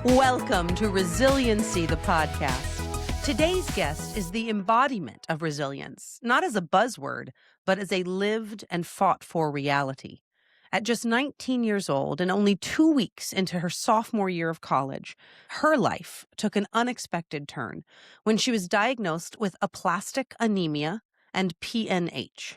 Welcome to Resiliency The Podcast. Today's guest is the embodiment of resilience, not as a buzzword, but as a lived and fought for reality. At just 19 years old and only 2 weeks into her sophomore year of college, her life took an unexpected turn when she was diagnosed with aplastic anemia and PNH.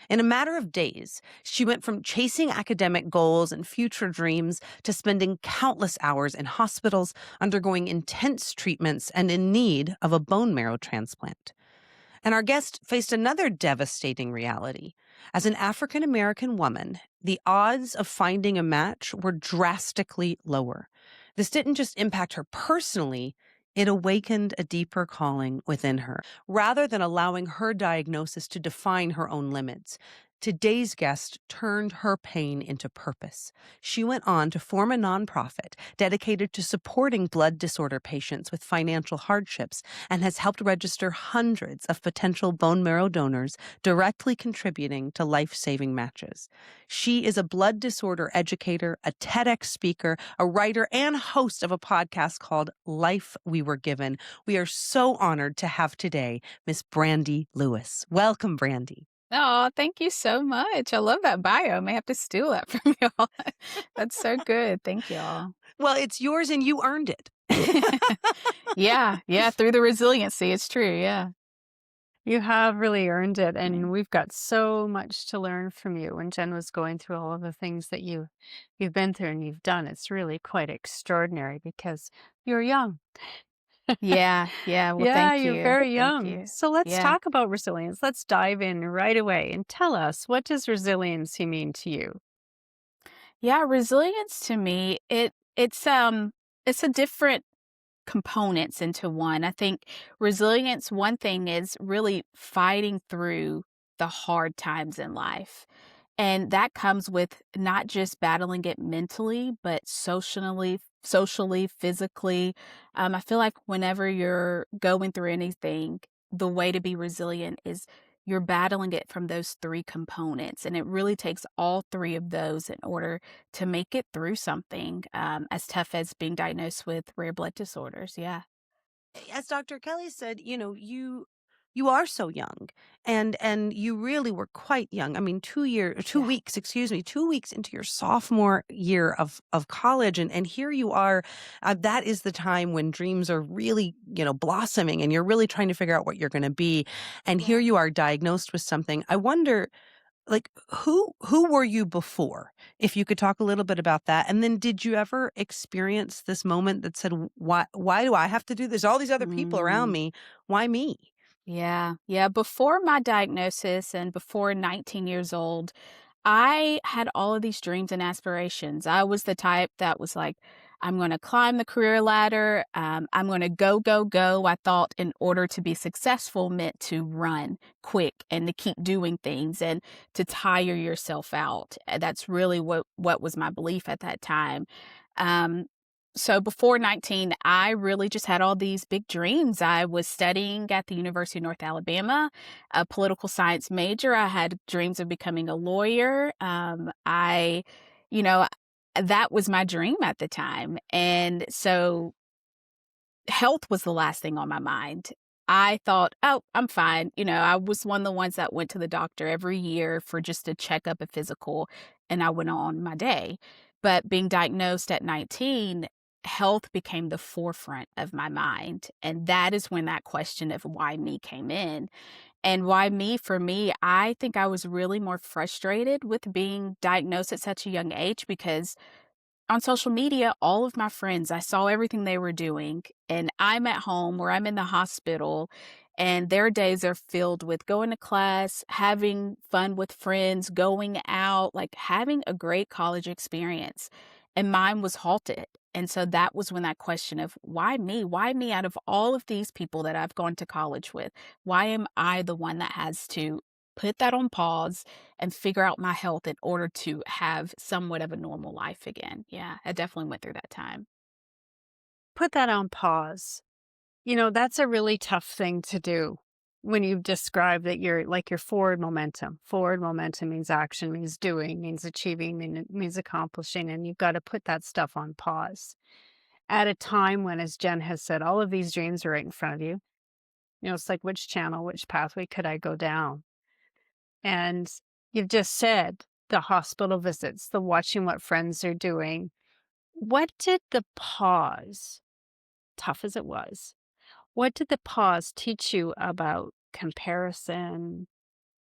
In a matter of days, she went from chasing academic goals and future dreams to spending countless hours in hospitals, undergoing intense treatments, and in need of a bone marrow transplant. And our guest faced another devastating reality. As an African-American woman, the odds of finding a match were drastically lower. This didn't just impact her personally, it awakened a deeper calling within her. Rather than allowing her diagnosis to define her own limits, today's guest turned her pain into purpose. She went on to form a nonprofit dedicated to supporting blood disorder patients with financial hardships and has helped register hundreds of potential bone marrow donors, directly contributing to life-saving matches. She is a blood disorder educator, a TEDx speaker, a writer, and host of a podcast called Life We Were Given. We are so honored to have today Miss Brandi Lewis. Welcome, Brandi. Oh, thank you so much. I love that bio. I may have to steal that from y'all. That's so good. Thank y'all. Well, it's yours and you earned it. Yeah, through the resiliency. It's true, yeah. You have really earned it, and we've got so much to learn from you. When Jen was going through all of the things that you've been through and you've done, it's really quite extraordinary because you're young. Yeah. Well, Yeah, thank you. you're very Thank young. you. So let's Yeah. talk about resilience. Let's dive in right away and tell us, what does resiliency mean to you? Yeah, resilience to me, it's a different components into one. I think resilience, one thing is really fighting through the hard times in life. And that comes with not just battling it mentally, but socially, physically. I feel like whenever you're going through anything, the way to be resilient is you're battling it from those three components. And it really takes all three of those in order to make it through something as tough as being diagnosed with rare blood disorders. Yeah. As Dr. Kelly said, you are so young and you really were quite young. I mean, 2 weeks into your sophomore year of college. And here you are, that is the time when dreams are really, blossoming and you're really trying to figure out what you're going to be. And here you are diagnosed with something. I wonder, like, who were you before? If you could talk a little bit about that. And then did you ever experience this moment that said, why do I have to do this? All these other people around me. Why me? Yeah. Before my diagnosis and before 19 years old, I had all of these dreams and aspirations. I was the type that was like, I'm going to climb the career ladder. I'm going to go. I thought in order to be successful meant to run quick and to keep doing things and to tire yourself out. That's really what was my belief at that time. So before 19, I really just had all these big dreams. I was studying at the University of North Alabama, a political science major. I had dreams of becoming a lawyer. That was my dream at the time. And so health was the last thing on my mind. I thought, oh, I'm fine. I was one of the ones that went to the doctor every year for just a checkup, a physical, and I went on my day. But being diagnosed at 19, health became the forefront of my mind. And that is when that question of why me came in. And why me? For me, I think I was really more frustrated with being diagnosed at such a young age because on social media, all of my friends, I saw everything they were doing, and I'm at home or I'm in the hospital, and their days are filled with going to class, having fun with friends, going out, like having a great college experience. And mine was halted. And so that was when that question of why me? Why me out of all of these people that I've gone to college with? Why am I the one that has to put that on pause and figure out my health in order to have somewhat of a normal life again? Yeah, I definitely went through that time. Put that on pause. That's a really tough thing to do when you describe that you're like your forward momentum. Forward momentum means action, means doing, means achieving, means accomplishing, and you've got to put that stuff on pause. at a time when, as Jen has said, all of these dreams are right in front of you. It's like, which channel, which pathway could I go down? And you've just said the hospital visits, the watching what friends are doing. What did the pause, tough as it was, what did the pause teach you about comparison,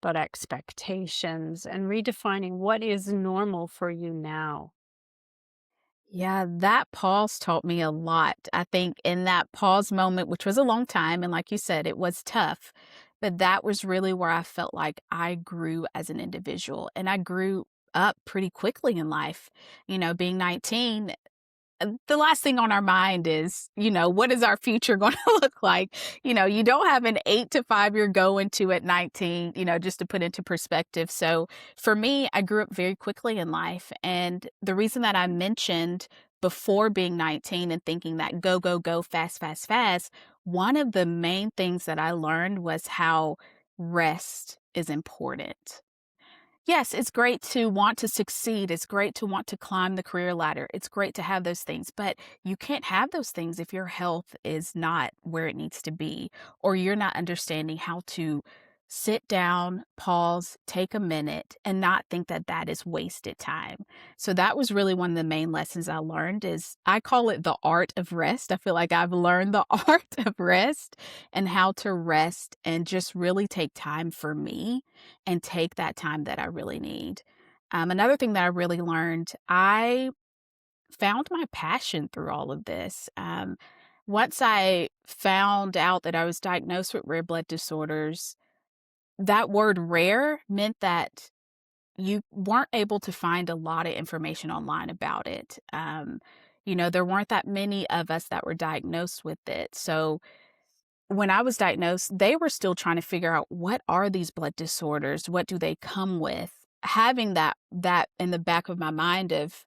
about expectations, and redefining what is normal for you now? Yeah, that pause taught me a lot. I think in that pause moment, which was a long time, and like you said, it was tough, but that was really where I felt like I grew as an individual and I grew up pretty quickly in life. Being 19, the last thing on our mind is, what is our future going to look like? You don't have an 8 to 5 year go into at 19, just to put into perspective. So for me, I grew up very quickly in life. And the reason that I mentioned before being 19 and thinking that go, go, go, fast, fast, fast, one of the main things that I learned was how rest is important. Yes, it's great to want to succeed. It's great to want to climb the career ladder. It's great to have those things, but you can't have those things if your health is not where it needs to be, or you're not understanding how to sit down, pause, take a minute, and not think that that is wasted time. So that was really one of the main lessons I learned is I call it the art of rest. I feel like I've learned the art of rest and how to rest and just really take time for me and take that time that I really need. Another thing that I really learned, I found my passion through all of this. Once I found out that I was diagnosed with rare blood disorders, that word rare meant that you weren't able to find a lot of information online about it. There weren't that many of us that were diagnosed with it. So when I was diagnosed, they were still trying to figure out what are these blood disorders? What do they come with? Having that in the back of my mind of,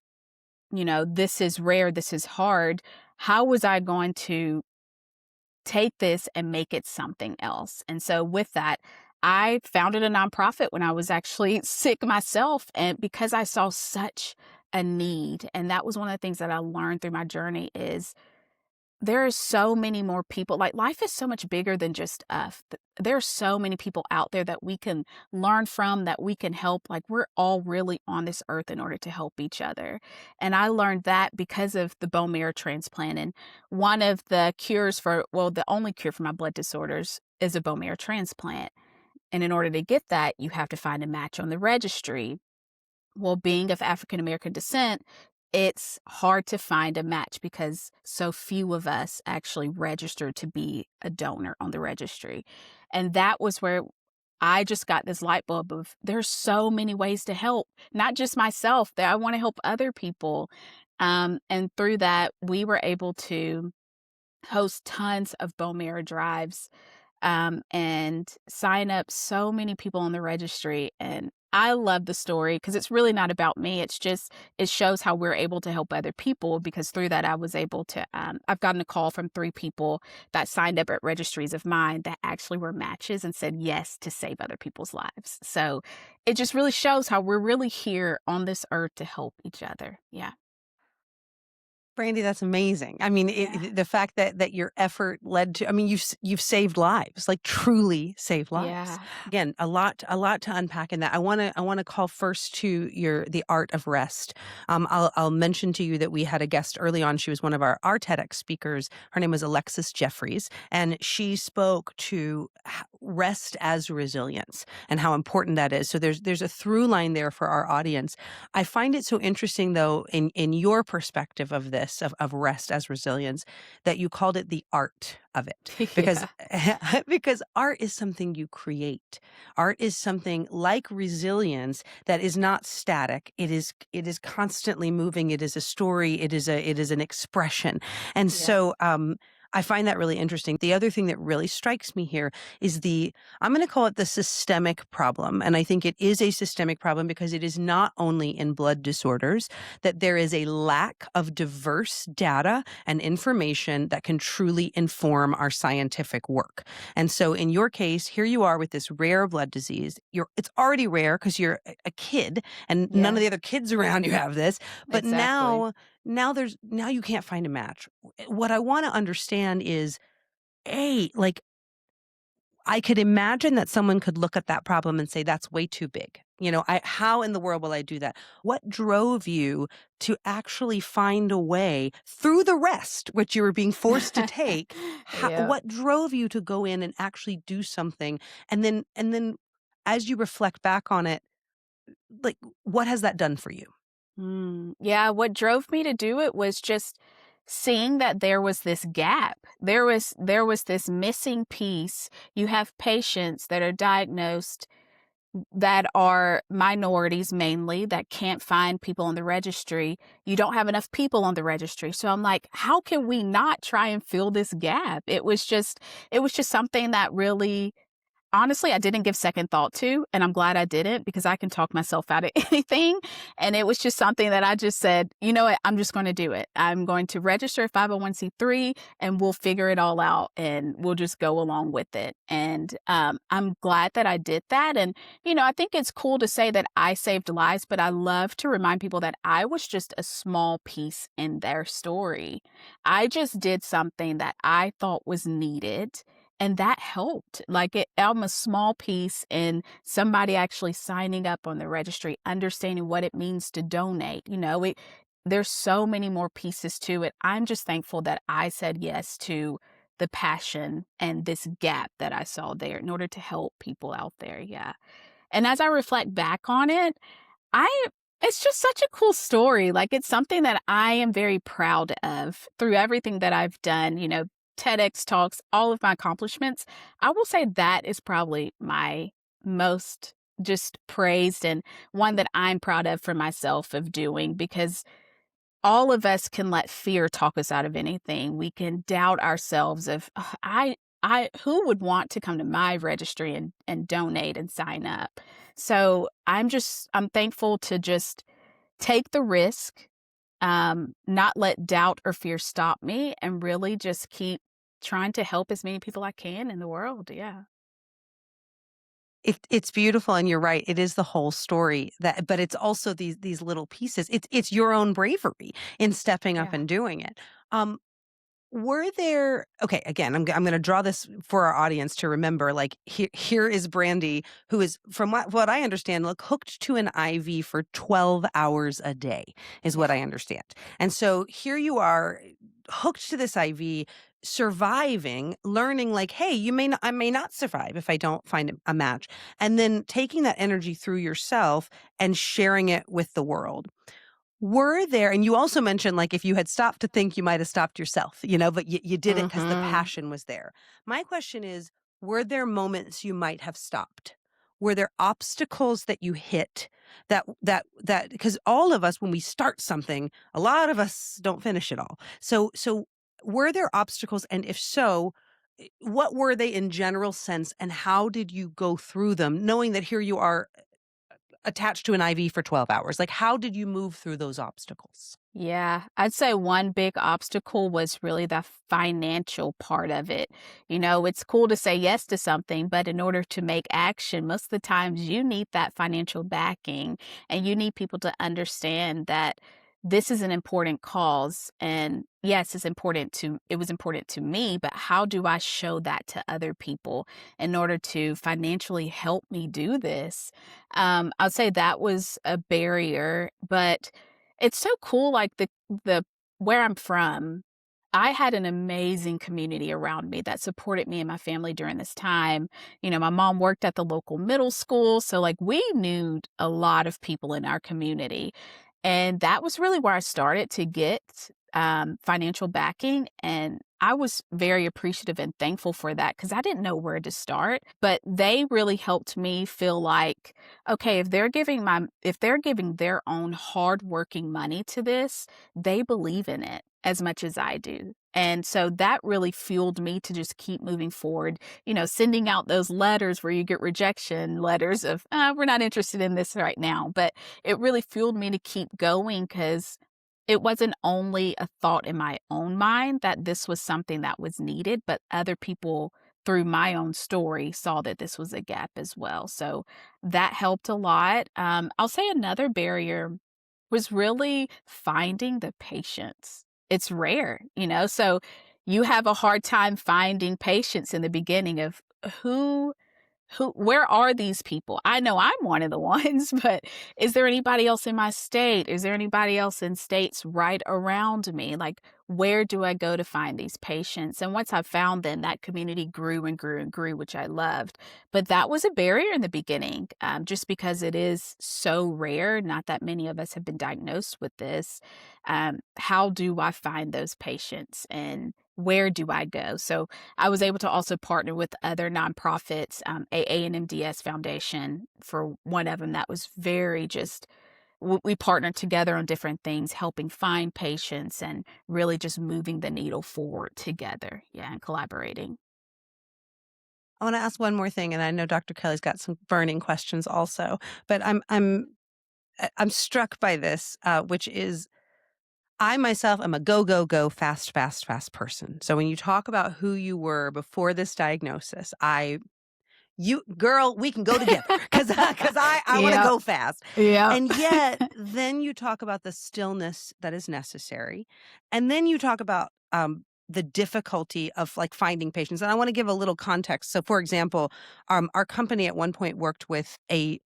this is rare, this is hard. How was I going to take this and make it something else? And so with that, I founded a nonprofit when I was actually sick myself, and because I saw such a need. And that was one of the things that I learned through my journey is there are so many more people. Like, life is so much bigger than just us. There are so many people out there that we can learn from, that we can help. Like, we're all really on this earth in order to help each other. And I learned that because of the bone marrow transplant. And one of the the only cure for my blood disorders is a bone marrow transplant. And in order to get that, you have to find a match on the registry. Well, being of African American descent, it's hard to find a match because so few of us actually register to be a donor on the registry. And that was where I just got this light bulb of there's so many ways to help, not just myself, that I want to help other people. And through that, we were able to host tons of bone marrow drives and sign up so many people on the registry. And I love the story because it's really not about me. It's just, it shows how we're able to help other people, because through that, I was able to, I've gotten a call from 3 people that signed up at registries of mine that actually were matches and said yes to save other people's lives. So it just really shows how we're really here on this earth to help each other. Yeah. Brandi, that's amazing. I mean, Yeah. the fact that your effort led to, I mean, you've saved lives, like truly saved lives. Yeah. Again, a lot to unpack in that. I want to call first to the art of rest. I'll mention to you that we had a guest early on. She was one of our TEDx speakers. Her name was Alexis Jeffries, and she spoke to rest as resilience and how important that is. So there's a through line there for our audience. I find it so interesting, though, in your perspective of this, of rest as resilience, that you called it the art of it, because Yeah. because art is something you create. Art is something like resilience that is not static. It is constantly moving. It is a story. It is an expression. And Yeah. so I find that really interesting. The other thing that really strikes me here is I'm going to call it the systemic problem. And I think it is a systemic problem because it is not only in blood disorders that there is a lack of diverse data and information that can truly inform our scientific work. And so in your case, here you are with this rare blood disease. It's already rare because you're a kid and none of the Yes. other kids around you have this. But Exactly. now you can't find a match. What I want to understand is, like, I could imagine that someone could look at that problem and say, that's way too big. How in the world will I do that? What drove you to actually find a way through the rest, which you were being forced to take? Yeah. What drove you to go in and actually do something? And then as you reflect back on it, like, what has that done for you? Yeah, what drove me to do it was just seeing that there was this gap. There was this missing piece. You have patients that are diagnosed that are minorities mainly that can't find people on the registry. You don't have enough people on the registry. So I'm like, how can we not try and fill this gap? It was just something that really, honestly, I didn't give second thought to, and I'm glad I didn't because I can talk myself out of anything. And it was just something that I just said, you know what, I'm just going to do it. I'm going to register a 501c3 and we'll figure it all out and we'll just go along with it. And I'm glad that I did that. And, I think it's cool to say that I saved lives, but I love to remind people that I was just a small piece in their story. I just did something that I thought was needed. And that helped. I'm a small piece in somebody actually signing up on the registry, understanding what it means to donate. There's so many more pieces to it. I'm just thankful that I said yes to the passion and this gap that I saw there in order to help people out there. Yeah. And as I reflect back on it, I it's just such a cool story. Like, it's something that I am very proud of through everything that I've done, TEDx talks, all of my accomplishments. I will say that is probably my most just praised and one that I'm proud of for myself of doing, because all of us can let fear talk us out of anything. We can doubt ourselves of, "Ugh, who would want to come to my registry and donate and sign up?" So I'm thankful to just take the risk, not let doubt or fear stop me, and really just keep trying to help as many people I can in the world. Yeah. It's beautiful, and you're right. It is the whole story, but it's also these little pieces. It's your own bravery in stepping up Yeah. and doing it. Um, Were there okay, again, I'm gonna draw this for our audience to remember, like, here is Brandi, who is, from what I understand, look, hooked to an IV for 12 hours a day, is what Yeah. I understand. And so here you are, hooked to this IV, surviving, learning, like, hey, I may not survive if I don't find a match, and then taking that energy through yourself and sharing it with the world. Were there, and you also mentioned, like, if you had stopped to think, you might have stopped yourself, but you did it because the Hmm. passion was there. My question is, were there moments you might have stopped? Were there obstacles that you hit that because all of us, when we start something, a lot of us don't finish it all. So were there obstacles? And if so, what were they in general sense, and how did you go through them, knowing that here you are attached to an IV for 12 hours? Like, how did you move through those obstacles? Yeah, I'd say one big obstacle was really the financial part of it. It's cool to say yes to something, but in order to make action, most of the times you need that financial backing and you need people to understand that this is an important cause. And yes, it was important to me, but how do I show that to other people in order to financially help me do this? I'd say that was a barrier, but it's so cool, like, the where I'm from, I had an amazing community around me that supported me and my family during this time. My mom worked at the local middle school, so, like, we knew a lot of people in our community, and that was really where I started to get, financial backing, and I was very appreciative and thankful for that because I didn't know where to start, but they really helped me feel like, okay, if they're giving their own hardworking money to this, they believe in it as much as I do. And so that really fueled me to just keep moving forward, sending out those letters where you get rejection letters of, we're not interested in this right now. But it really fueled me to keep going because it wasn't only a thought in my own mind that this was something that was needed, but other people through my own story saw that this was a gap as well. So that helped a lot. I'll say another barrier was really finding the patients. It's rare, so you have a hard time finding patients in the beginning of who where are these people? I know I'm one of the ones, but is there anybody else in my state? Is there anybody else in states right around me? Like, where do I go to find these patients? And once I found them, that community grew and grew and grew, which I loved. But that was a barrier in the beginning, just because it is so rare. Not that many of us have been diagnosed with this. How do I find those patients, and where do I go? So I was able to also partner with other nonprofits, AA and MDS Foundation for one of them. That was very just, we partnered together on different things, helping find patients and really just moving the needle forward together. Yeah, and collaborating. I want to ask one more thing, and I know Dr. Kelly's got some burning questions also, but I'm struck by this, which is I myself am a go, go, go, fast, fast, fast person. So when you talk about who you were before this diagnosis, girl, we can go together because I want to Yeah, go fast. yeah, And yet then you talk about the stillness that is necessary. And then you talk about the difficulty of like finding patients. And I want to give a little context. So for example, our company at one point worked with a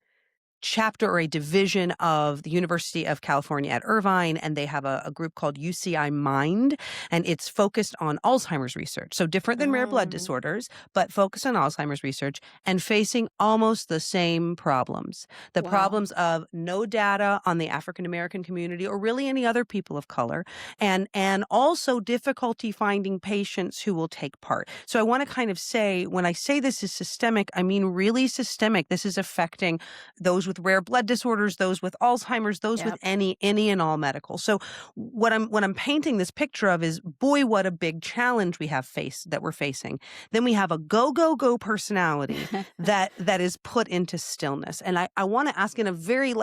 chapter or a division of the University of California at Irvine, and they have a group called UCI Mind, and it's focused on Alzheimer's research. So different than rare blood disorders, but focused on Alzheimer's research and facing almost the same problems. The wow, problems of no data on the African American community or really any other people of color, and also difficulty finding patients who will take part. So I want to kind of say, when I say this is systemic, I mean really systemic. This is affecting those with rare blood disorders, those with Alzheimer's, those with yep, any and all medical. So what I'm painting this picture of is, boy, what a big challenge that we're facing. Then we have a go, go, go personality that is put into stillness. And I want to ask in a very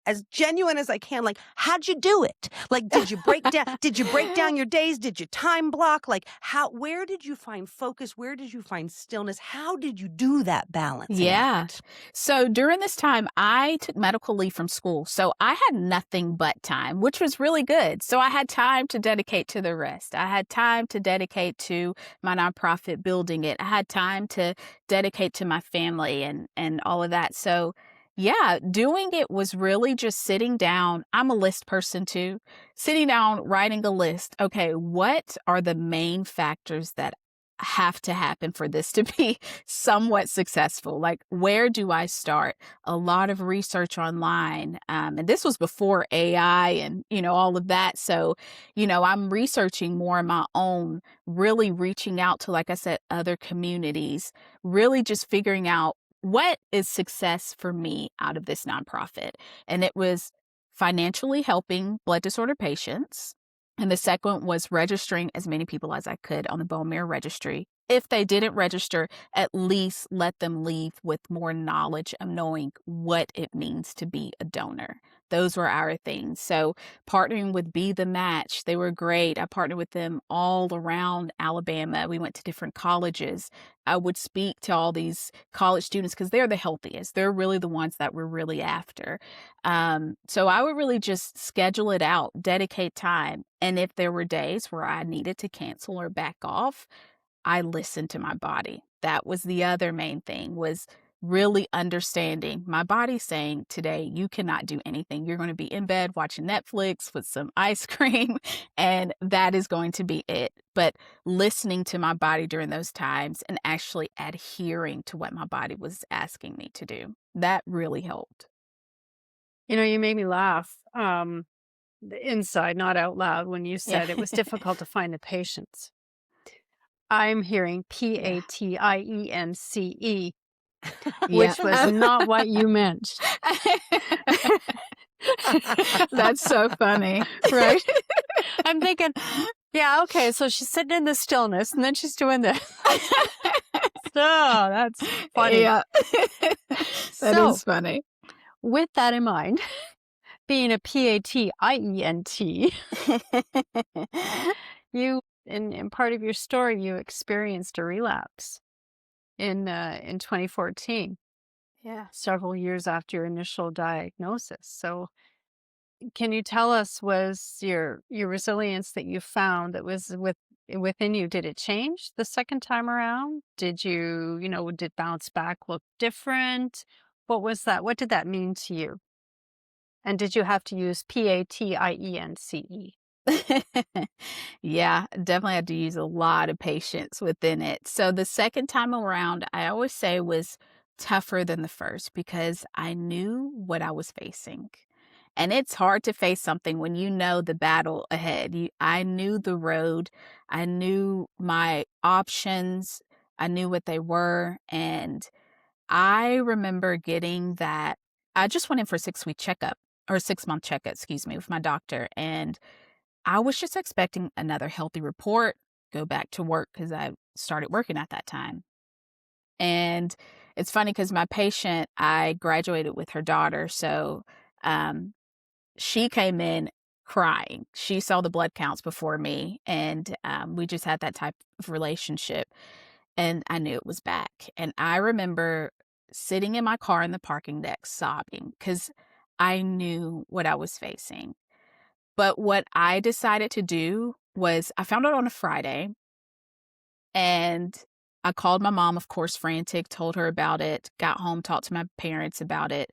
as genuine as I can, like, how'd you do it? Like, did you break down your days? Did you time block? Like, where did you find focus? Where did you find stillness? How did you do that balancing Yeah. act? So during this time, I took medical leave from school. So I had nothing but time, which was really good. So I had time to dedicate to the rest. I had time to dedicate to my nonprofit, building it. I had time to dedicate to my family and all of that. So yeah, doing it was really just sitting down. I'm a list person too. Sitting down, writing a list. Okay, what are the main factors that have to happen for this to be somewhat successful? Like, where do I start? A lot of research online. And this was before AI and, all of that. So, I'm researching more on my own, really reaching out to, like I said, other communities, really just figuring out what is success for me out of this nonprofit. And it was financially helping blood disorder patients. And the second was registering as many people as I could on the bone marrow registry. If they didn't register, at least let them leave with more knowledge of knowing what it means to be a donor. Those were our things. So partnering with Be the Match, they were great. I partnered with them all around Alabama. We went to different colleges. I would speak to all these college students because they're the healthiest. They're really the ones that we're really after. So I would really just schedule it out, dedicate time. And if there were days where I needed to cancel or back off, I listened to my body. That was the other main thing, was really understanding my body saying, today you cannot do anything. You're going to be in bed watching Netflix with some ice cream, and that is going to be it. But listening to my body during those times and actually adhering to what my body was asking me to do, that really helped. You made me laugh, the inside, not out loud, when you Yeah. said it was difficult to find the patients. I'm hearing Yeah. PATIENCE, Yeah. which was not what you meant. That's so funny. Right? I'm thinking, yeah, okay, so she's sitting in the stillness and then she's doing this. So that's funny. Yeah. That So, is funny. with that in mind, being a PATIENT, you, in part of your story, you experienced a relapse in 2014, Yeah. several years after your initial diagnosis. So can you tell us, was your resilience that you found that was within you, did it change the second time around? Did you, did bounce back look different? What was that? What did that mean to you? And did you have to use PATIENCE? Yeah, definitely had to use a lot of patience within it. So the second time around, I always say was tougher than the first because I knew what I was facing. And it's hard to face something when you know the battle ahead. I knew the road, I knew my options, I knew what they were. And I remember getting that. I just went in for a 6-week checkup or 6-month checkup, excuse me, with my doctor. And I was just expecting another healthy report, go back to work because I started working at that time. And it's funny because my patient, I graduated with her daughter. So um, she came in crying. She saw the blood counts before me. And we just had that type of relationship. And I knew it was back. And I remember sitting in my car in the parking deck sobbing because I knew what I was facing. But what I decided to do was I found out on a Friday and I called my mom, of course, frantic, told her about it, got home, talked to my parents about it.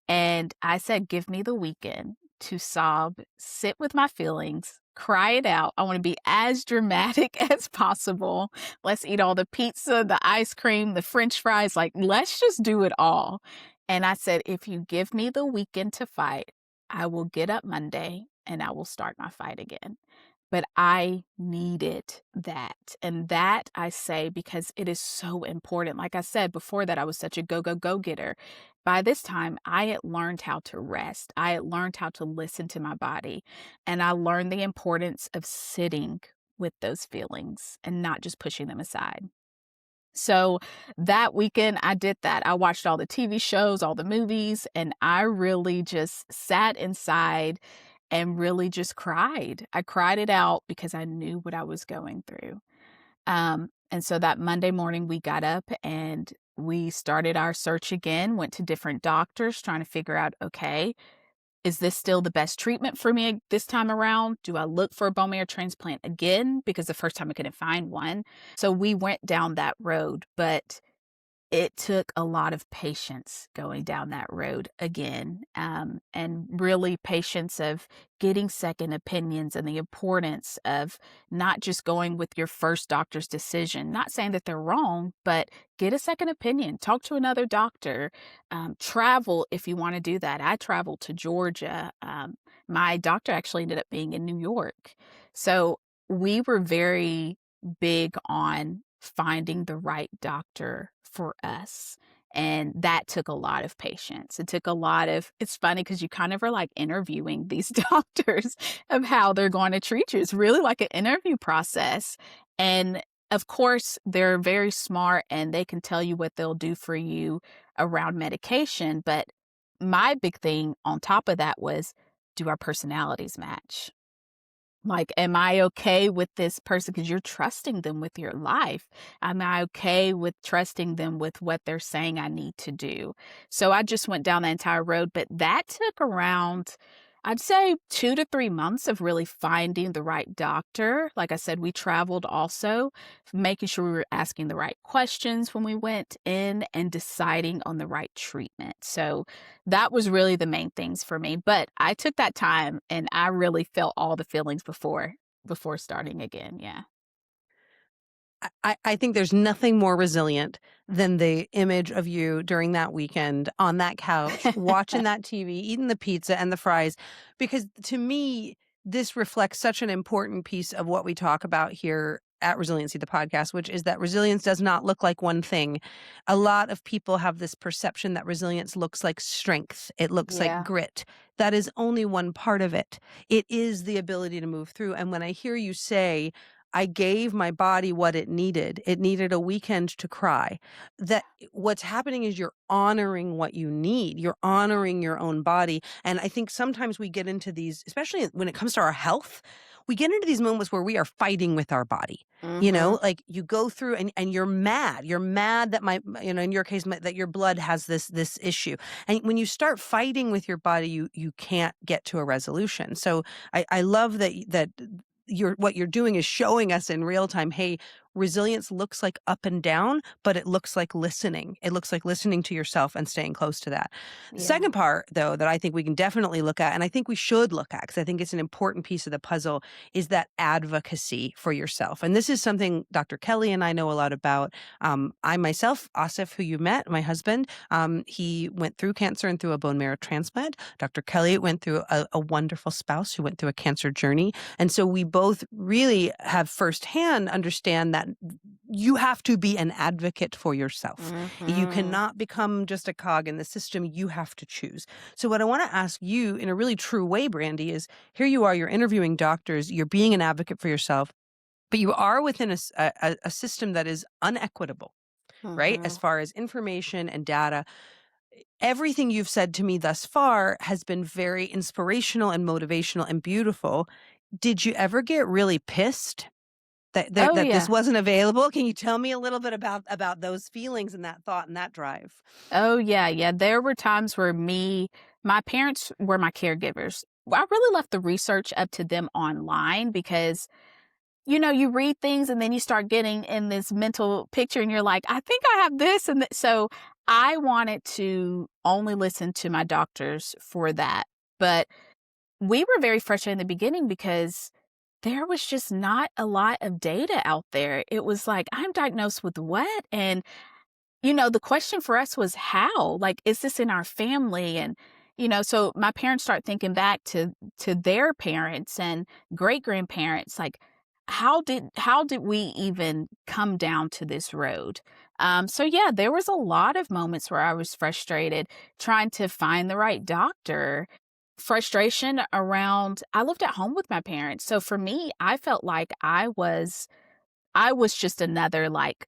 And I said, give me the weekend to sob, sit with my feelings, cry it out. I want to be as dramatic as possible. Let's eat all the pizza, the ice cream, the French fries. Like, let's just do it all. And I said, if you give me the weekend to fight, I will get up Monday and I will start my fight again. But I needed that. And that I say because it is so important. Like I said before that, I was such a go, go, go getter. By this time, I had learned how to rest. I had learned how to listen to my body. And I learned the importance of sitting with those feelings and not just pushing them aside. So that weekend, I did that. I watched all the TV shows, all the movies, and I really just sat inside and really just cried. I cried it out because I knew what I was going through. And so that Monday morning, we got up and we started our search again, went to different doctors trying to figure out, okay, is this still the best treatment for me this time around? Do I look for a bone marrow transplant again? Because the first time I couldn't find one. So we went down that road, but it took a lot of patience going down that road again, and really patience of getting second opinions and the importance of not just going with your first doctor's decision. Not saying that they're wrong, but get a second opinion. Talk to another doctor. Travel if you want to do that. I traveled to Georgia. My doctor actually ended up being in New York. So we were very big on finding the right doctor for us. And that took a lot of patience. It took a lot of, it's funny because you kind of are like interviewing these doctors of how they're going to treat you. It's really like an interview process. And of course, they're very smart and they can tell you what they'll do for you around medication. But my big thing on top of that was, do our personalities match? Like, am I okay with this person? Because you're trusting them with your life. Am I okay with trusting them with what they're saying I need to do? So I just went down the entire road, but that took around, I'd say 2 to 3 months of really finding the right doctor. Like I said, we traveled also, making sure we were asking the right questions when we went in and deciding on the right treatment. So that was really the main things for me. But I took that time and I really felt all the feelings before starting again. Yeah. I think there's nothing more resilient than the image of you during that weekend on that couch, watching that TV, eating the pizza and the fries, because to me, this reflects such an important piece of what we talk about here at Resiliency, the podcast, which is that resilience does not look like one thing. A lot of people have this perception that resilience looks like strength. It looks like Yeah. grit. That is only one part of it. It is the ability to move through. And when I hear you say, I gave my body what it needed. It needed a weekend to cry. That what's happening is you're honoring what you need. You're honoring your own body. And I think sometimes we get into these, especially when it comes to our health, we get into these moments where we are fighting with our body. Mm-hmm. Like you go through and you're mad. You're mad that in your case, that your blood has this issue. And when you start fighting with your body, you can't get to a resolution. So I love that what you're doing is showing us in real time, hey, resilience looks like up and down, but it looks like listening. It looks like listening to yourself and staying close to that. The Yeah. second part, though, that I think we can definitely look at, and I think we should look at, because I think it's an important piece of the puzzle, is that advocacy for yourself. And this is something Dr. Kelly and I know a lot about. I myself, Asif, who you met, my husband, he went through cancer and through a bone marrow transplant. Dr. Kelly went through a wonderful spouse who went through a cancer journey. And so we both really have firsthand understand that you have to be an advocate for yourself. You Mm-hmm. cannot become just a cog in the system. You have to choose. So what I want to ask you in a really true way, Brandi, is here you are, you're interviewing doctors, you're being an advocate for yourself, but you are within a system that is unequitable, right? Mm-hmm. As far as information and data. Everything you've said to me thus far has been very inspirational and motivational and beautiful. Did you ever get really pissed Oh, that this yeah. wasn't available? Can you tell me a little bit about those feelings and that thought and that drive? Oh, yeah. Yeah. There were times where my parents were my caregivers. I really left the research up to them online because, you read things and then you start getting in this mental picture and you're like, I think I have this. And so I wanted to only listen to my doctors for that. But we were very frustrated in the beginning because there was just not a lot of data out there. It was like, I'm diagnosed with what? And the question for us was how? Like, is this in our family? And, so my parents start thinking back to their parents and great grandparents, like, how did we even come down to this road? So yeah, there was a lot of moments where I was frustrated trying to find the right doctor. Frustration around I lived at home with my parents. So for me, I felt like I was just another like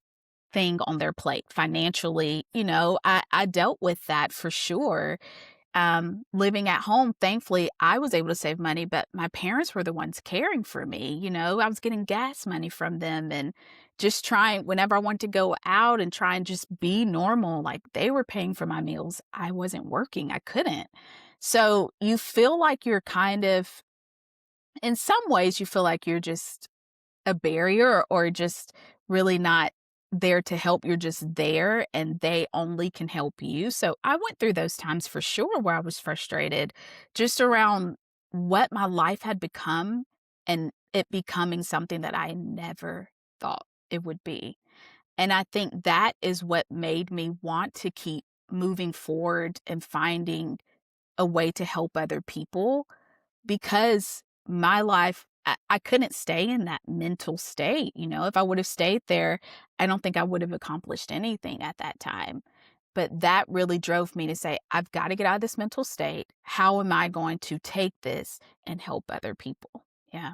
thing on their plate financially. I dealt with that for sure. Living at home, thankfully, I was able to save money, but my parents were the ones caring for me. I was getting gas money from them and just trying whenever I wanted to go out and try and just be normal, like they were paying for my meals. I wasn't working. I couldn't. So you feel like you're kind of, in some ways, you feel like you're just a barrier or just really not there to help. You're just there and they only can help you. So I went through those times for sure where I was frustrated just around what my life had become and it becoming something that I never thought it would be. And I think that is what made me want to keep moving forward and finding a way to help other people because my life, I couldn't stay in that mental state. If I would have stayed there, I don't think I would have accomplished anything at that time. But that really drove me to say, I've got to get out of this mental state. How am I going to take this and help other people? Yeah.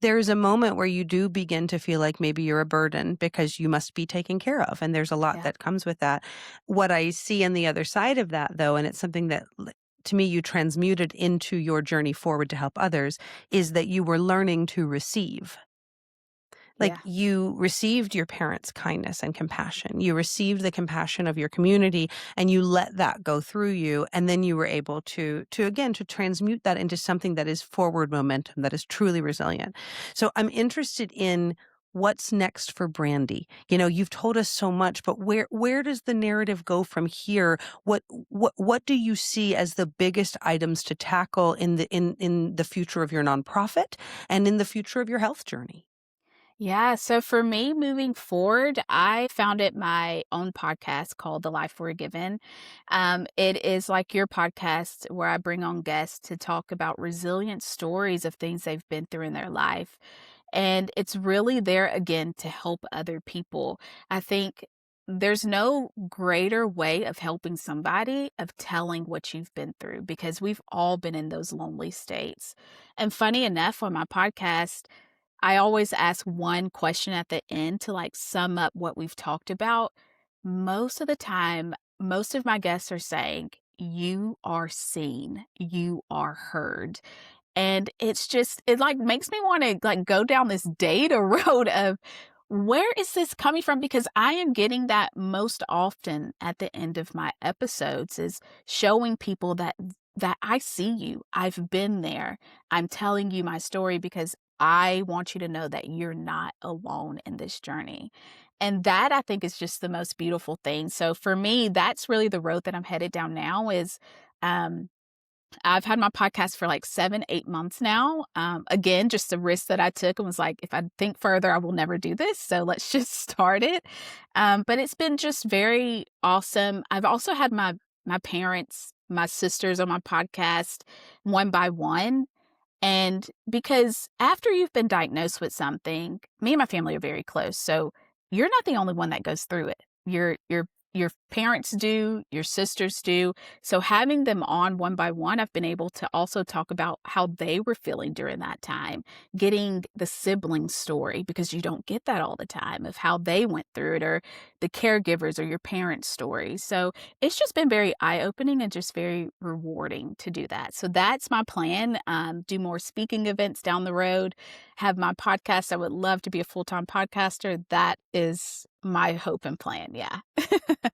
There's a moment where you do begin to feel like maybe you're a burden because you must be taken care of. And there's a lot Yeah. that comes with that. What I see on the other side of that, though, and it's something that to me you transmuted into your journey forward to help others, is that you were learning to receive. Like Yeah. you received your parents' kindness and compassion. You received the compassion of your community and you let that go through you. And then you were able to transmute that into something that is forward momentum, that is truly resilient. So I'm interested in what's next for Brandi. You've told us so much, but where does the narrative go from here? What do you see as the biggest items to tackle in the future of your nonprofit and in the future of your health journey? Yeah. So for me, moving forward, I founded my own podcast called The Life We're Given. It is like your podcast where I bring on guests to talk about resilient stories of things they've been through in their life. And it's really there again to help other people. I think there's no greater way of helping somebody of telling what you've been through because we've all been in those lonely states. And funny enough, on my podcast, I always ask one question at the end to like sum up what we've talked about. Most of the time, most of my guests are saying, you are seen, you are heard. And it like makes me want to like go down this data road of where is this coming from? Because I am getting that most often at the end of my episodes, is showing people that I see you. I've been there. I'm telling you my story because I want you to know that you're not alone in this journey. And that, I think, is just the most beautiful thing. So for me, that's really the road that I'm headed down now. Is um I've had my podcast for like 7, 8 months now. Again, just a risk that I took and was like, if I think further, I will never do this. So let's just start it. But it's been just very awesome. I've also had my parents, my sisters on my podcast one by one. And because after you've been diagnosed with something, me and my family are very close. So you're not the only one that goes through it. Your parents do, your sisters do. So having them on one by one, I've been able to also talk about how they were feeling during that time, getting the sibling story, because you don't get that all the time, of how they went through it, or the caregivers or your parents' stories. So it's just been very eye-opening and just very rewarding to do that. So that's my plan. Do more speaking events down the road, have my podcast. I would love to be a full-time podcaster. That is my hope and plan. Yeah.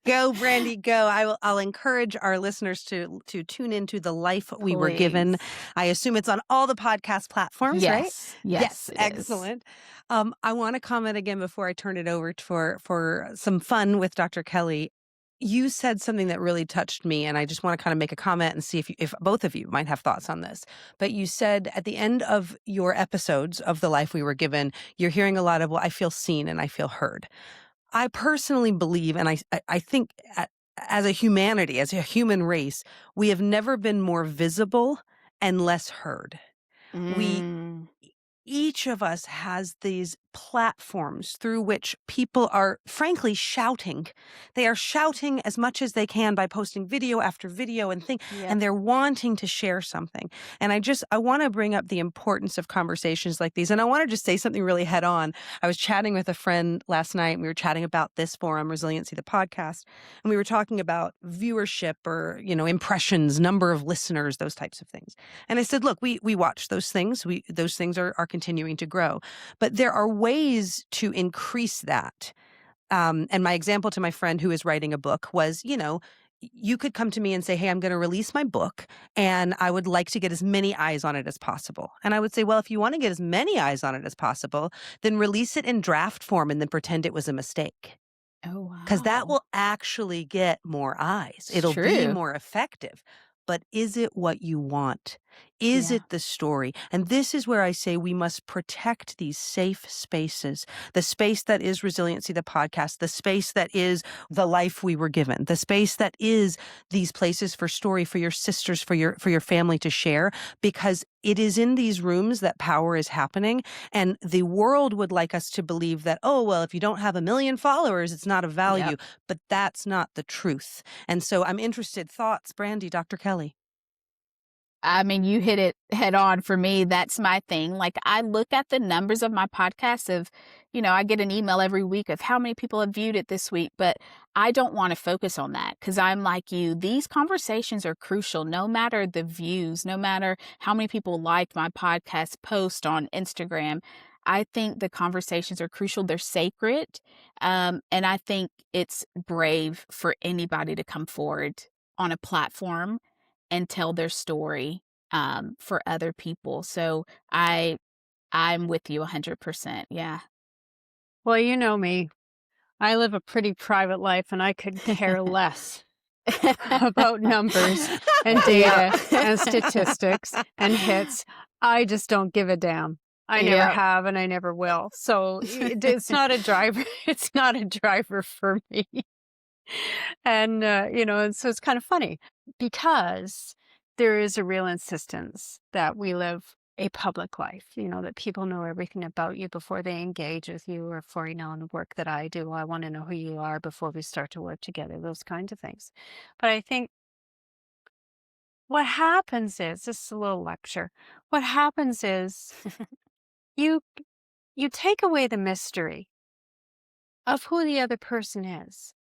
Go, Brandi, go. I'll encourage our listeners to tune into The Life We Were Given. Please. I assume it's on all the podcast platforms, right? Yes, it is. Excellent. I want to comment again before I turn it over for some fun with Dr. Kelly. You said something that really touched me, and I just want to kind of make a comment and see if both of you might have thoughts on this. But you said at the end of your episodes of The Life We Were Given, you're hearing a lot of, well, I feel seen and I feel heard. I personally believe, and I think as a humanity, as a human race, we have never been more visible and less heard. We Each of us has these platforms through which people are frankly shouting. They are shouting as much as they can by posting video after video and and they're wanting to share something. And I want to bring up the importance of conversations like these. And I want to just say something really head on. I was chatting with a friend last night, and we were chatting about this forum, Resiliency the Podcast, and we were talking about viewership or, impressions, number of listeners, those types of things. And I said, look, we watch those things. Those things are continuing to grow. But there are ways to increase that. And my example to my friend who is writing a book was, you could come to me and say, hey, I'm going to release my book and I would like to get as many eyes on it as possible. And I would say, well, if you want to get as many eyes on it as possible, then release it in draft form and then pretend it was a mistake. Oh, wow. Because that will actually get more eyes. It'll be more effective. But is it what you want? Is it the story? And this is where I say we must protect these safe spaces, the space that is Resiliency, the podcast, the space that is The Life We Were Given, the space that is these places for story, for your sisters, for your family to share, because it is in these rooms that power is happening. And the world would like us to believe that, oh, well, if you don't have 1 million followers, it's not of value. But that's not the truth. And so I'm interested. Thoughts, Brandi, Dr. Kelly? I mean, you hit it head on. For me, that's my thing. Like, I look at the numbers of my podcast of, I get an email every week of how many people have viewed it this week, but I don't want to focus on that, because I'm like you, these conversations are crucial, no matter the views, no matter how many people like my podcast post on Instagram. I think the conversations are crucial. They're sacred. And I think it's brave for anybody to come forward on a platform and tell their story for other people. So I'm with you 100%. Yeah. Well, you know me. I live a pretty private life and I could care less about numbers and data and statistics and hits. I just don't give a damn. I never have and I never will. So it's not a driver. It's not a driver for me. And, and so it's kind of funny because there is a real insistence that we live a public life, that people know everything about you before they engage with you, or for, in the work that I do, I want to know who you are before we start to work together, those kinds of things. But I think what happens is, this is a little lecture, what happens is you take away the mystery of who the other person is.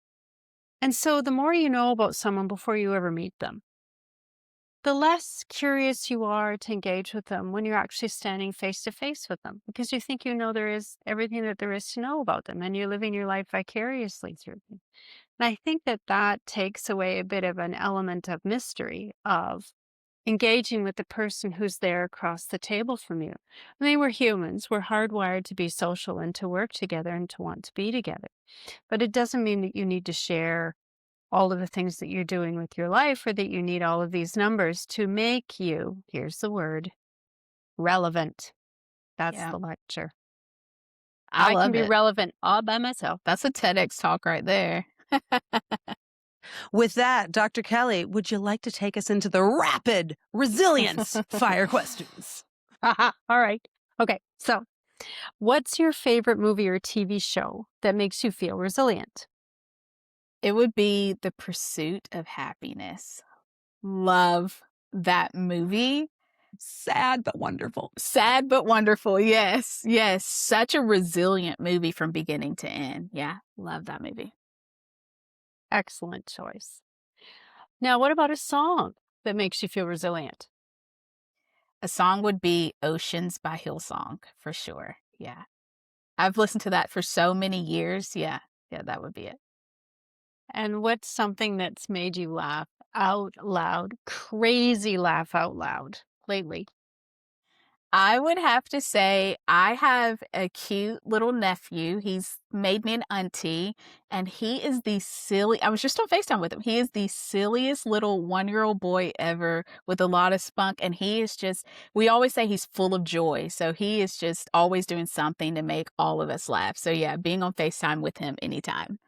And so the more you know about someone before you ever meet them, the less curious you are to engage with them when you're actually standing face to face with them, because you think you know there is everything that there is to know about them and you're living your life vicariously through them. And I think that that takes away a bit of an element of mystery of engaging with the person who's there across the table from you. I mean, we're humans, we're hardwired to be social and to work together and to want to be together. But it doesn't mean that you need to share all of the things that you're doing with your life or that you need all of these numbers to make you, here's the word, relevant. That's Yeah, the lecture. I I can love be it. relevant all by myself. That's a TEDx talk right there. With that, Dr. Kelly, would you like to take us into the rapid resilience fire questions? All right. Okay. So, what's your favorite movie or TV show that makes you feel resilient? It would be The Pursuit of Happiness. Love that movie. Sad but wonderful. Sad but wonderful. Yes. Yes. Such a resilient movie from beginning to end. Yeah. Love that movie. Excellent choice. Now, what about a song that makes you feel resilient? A song would be Oceans by Hillsong for sure. Yeah. I've listened to that for so many years. Yeah. Yeah, that would be it. And what's something that's made you laugh out loud, crazy laugh out loud lately? I would have to say I have a cute little nephew. He's made me an auntie, and he is the silly. I was just on FaceTime with him. He is the silliest little 1-year-old boy ever with a lot of spunk, and he is just, we always say he's full of joy. So he is just always doing something to make all of us laugh. So yeah, being on FaceTime with him anytime.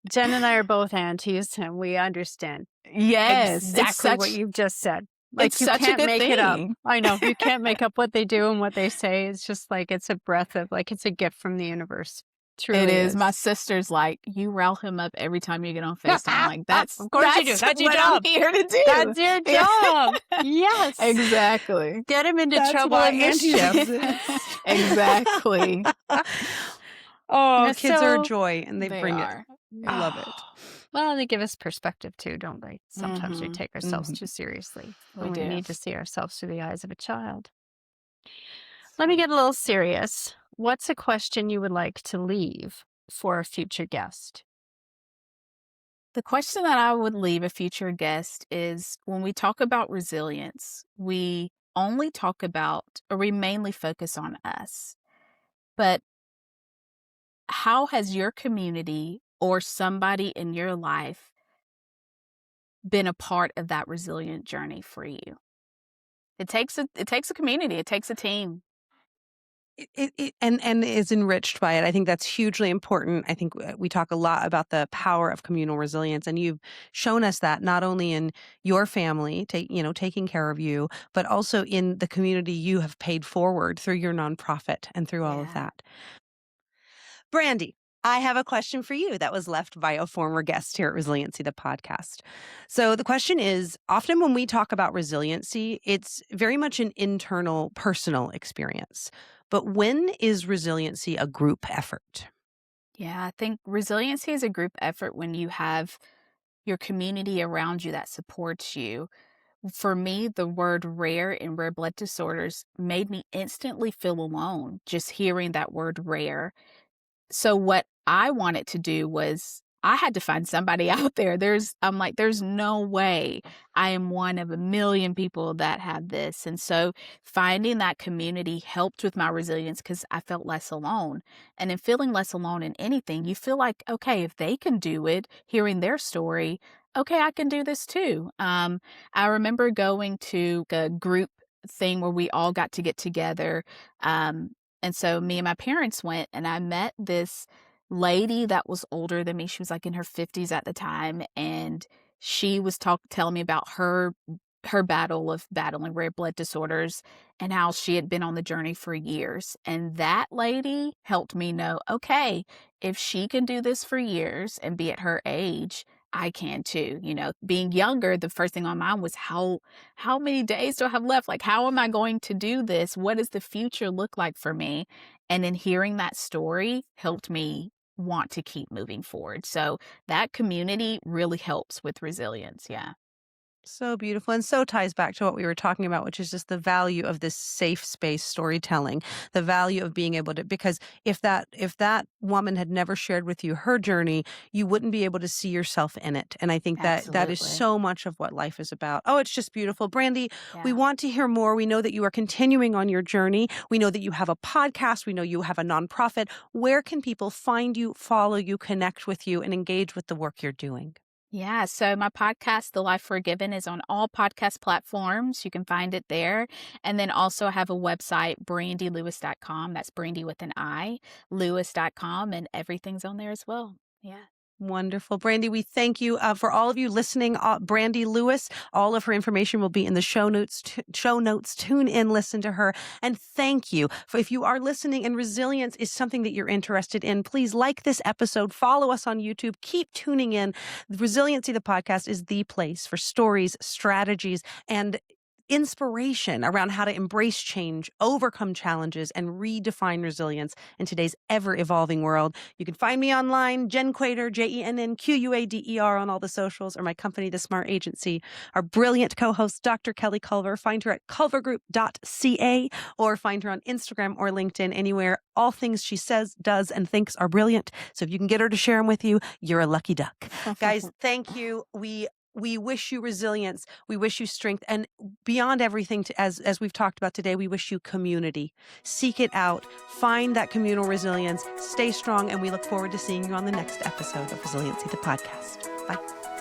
Jen and I are both aunties, and we understand Yes, exactly what you've just said. it's You such a can't good make it up. thing. I know, you can't make up what they do and what they say. It's just like it's a breath of, like, it's a gift from the universe. Truly It is. My is. sister's like, you rile him up every time you get on FaceTime. Like, that's Of course you do. That's your what job. I'm here to do. That's your job. Yes. Exactly. Get him into That's trouble why and aunties mischief. exist. Exactly. Oh, Yeah, kids are a so joy, and they bring are. it. I love it. Well, they give us perspective too, don't they? Sometimes we Mhm. take ourselves Mhm. too seriously We when we do. need to see ourselves through the eyes of a child. Let me get a little serious. What's a question you would like to leave for a future guest? The question that I would leave a future guest is when we talk about resilience, we only talk about, or we mainly focus on us. But how has your community or somebody in your life been a part of that resilient journey for you? It takes a community, it takes a team. And is enriched by it. I think that's hugely important. I think we talk a lot about the power of communal resilience, and you've shown us that not only in your family, taking care of you, but also in the community you have paid forward through your nonprofit and through all of Yeah. that. Brandi, I have a question for you that was left by a former guest here at Resiliency the Podcast. So the question is, often when we talk about resiliency, it's very much an internal, personal experience. But when is resiliency a group effort? Yeah, I think resiliency is a group effort when you have your community around you that supports you. For me, the word rare in rare blood disorders made me instantly feel alone just hearing that word rare. So what I wanted to do was I had to find somebody out there. I'm like, there's no way I am one of a million people that have this. And so finding that community helped with my resilience because I felt less alone. And in feeling less alone in anything, you feel like, okay, if they can do it, hearing their story, okay, I can do this too. I remember going to a group thing where we all got to get together. And so me and my parents went, and I met this lady that was older than me. She was like in her 50s at the time, and she was telling me about her battle of battling rare blood disorders and how she had been on the journey for years. And that lady helped me know, okay, if she can do this for years and be at her age, I can too. Being younger, the first thing on my mind was how many days do I have left? Like, how am I going to do this? What does the future look like for me? And in hearing that story helped me want to keep moving forward. So that community really helps with resilience. Yeah. So beautiful, and so ties back to what we were talking about, which is just the value of this safe space storytelling, the value of being able to, because if that woman had never shared with you her journey, you wouldn't be able to see yourself in it. And I think that is Absolutely. so much of what life is about. Oh, it's just beautiful. Brandi, we Yeah. want to hear more. We know that you are continuing on your journey. We know that you have a podcast. We know you have a nonprofit. Where can people find you, follow you, connect with you, and engage with the work you're doing? Yeah, so my podcast, The Life Forgiven, is on all podcast platforms. You can find it there. And then also I have a website, brandilewis.com. That's Brandy with an I, lewis.com, and everything's on there as well. Yeah. Wonderful. Brandi, we thank you for all of you listening. Brandi Lewis, all of her information will be in the show notes. Tune in, listen to her. And thank you. If you are listening and resilience is something that you're interested in, please like this episode, follow us on YouTube, keep tuning in. Resiliency, the podcast, is the place for stories, strategies, and inspiration around how to embrace change, overcome challenges, and redefine resilience in today's ever-evolving world. You can find me online, Jen Quader, JENNQUADER on all the socials, or my company, The Smart Agency. Our brilliant co-host, Dr. Kelly Culver. Find her at culvergroup.ca or find her on Instagram or LinkedIn, anywhere. All things she says, does, and thinks are brilliant. So if you can get her to share them with you, you're a lucky duck. Guys, thank you. We wish you resilience. We wish you strength. And beyond everything, as we've talked about today, we wish you community. Seek it out. Find that communal resilience. Stay strong. And we look forward to seeing you on the next episode of Resiliency, the podcast. Bye.